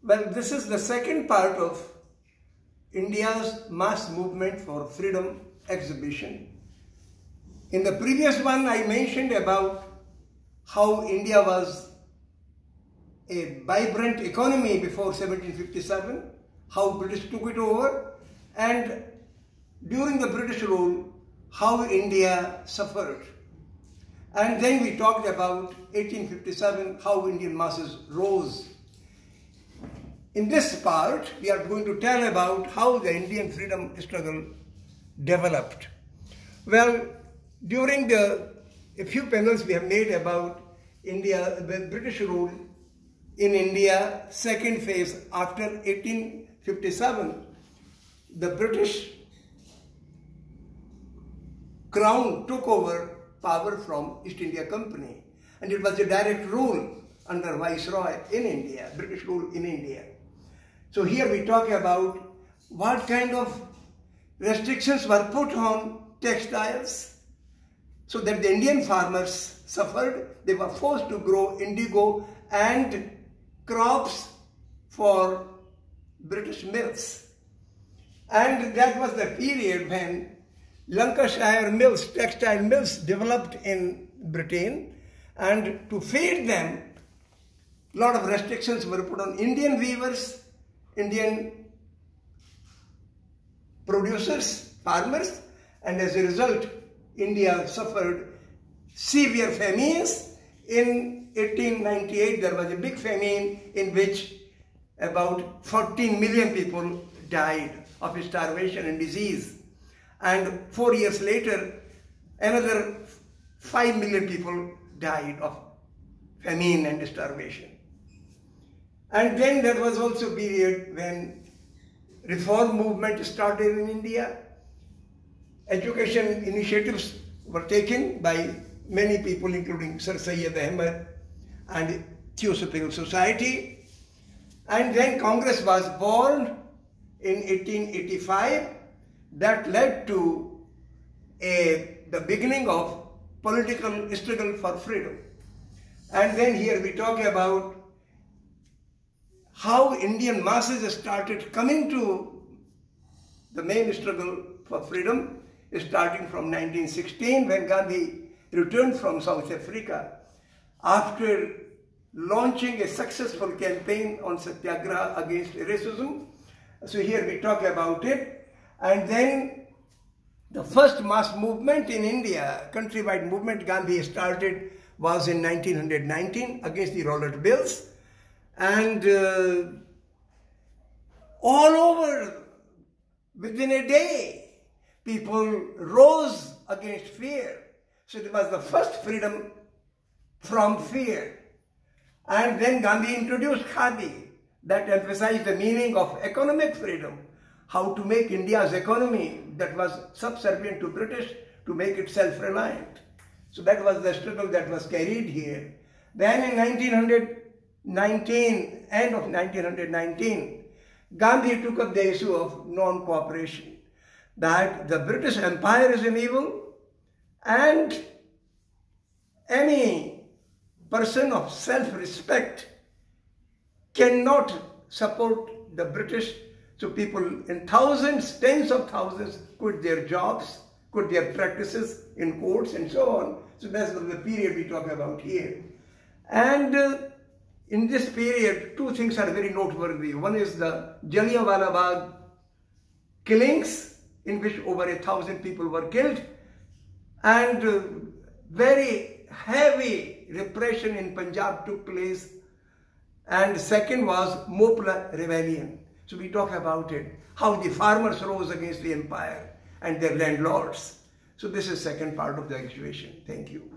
Well, this is the second part of India's mass movement for freedom exhibition. In the previous one, I mentioned about how India was a vibrant economy before 1757, how British took it over, and during the British rule, how India suffered. And then we talked about 1857, how Indian masses rose. In this part, we are going to tell about how the Indian freedom struggle developed. Well, during a few panels we have made about India, the British rule in India, second phase after 1857, the British Crown took over power from East India Company, and it was a direct rule under Viceroy in India, British rule in India. So here we talk about what kind of restrictions were put on textiles so that the Indian farmers suffered. They were forced to grow indigo and crops for British mills. And that was the period when Lancashire mills, textile mills developed in Britain, and to feed them, a lot of restrictions were put on Indian weavers, Indian producers, farmers, and as a result, India suffered severe famines. In 1898, there was a big famine in which about 14 million people died of starvation and disease. And 4 years later, another 5 million people died of famine and starvation. And then there was also a period when reform movement started in India. Education initiatives were taken by many people, including Sir Syed Ahmed and Theosophical Society. And then Congress was born in 1885. That led to the beginning of political struggle for freedom. And then here we talk about how Indian masses started coming to the main struggle for freedom, starting from 1916 when Gandhi returned from South Africa after launching a successful campaign on Satyagraha against racism. So here we talk about it. And then the first mass movement in India, countrywide movement Gandhi started, was in 1919 against the roller bills. And all over, within a day, people rose against fear. So it was the first freedom from fear. And then Gandhi introduced Khadi, that emphasized the meaning of economic freedom, how to make India's economy that was subservient to British, to make it self-reliant. So that was the struggle that was carried here. Then in 1919, end of 1919, Gandhi took up the issue of non-cooperation, that the British Empire is an evil and any person of self-respect cannot support the British. So people in thousands, tens of thousands quit their jobs, quit their practices in courts and so on. So that's the period we talk about here. And in this period, two things are very noteworthy. One is the Jallianwala Bagh killings, in which over 1,000 people were killed, and very heavy repression in Punjab took place. And second was Mopla rebellion. So we talk about it, how the farmers rose against the empire and their landlords. So this is second part of the exhibition. Thank you.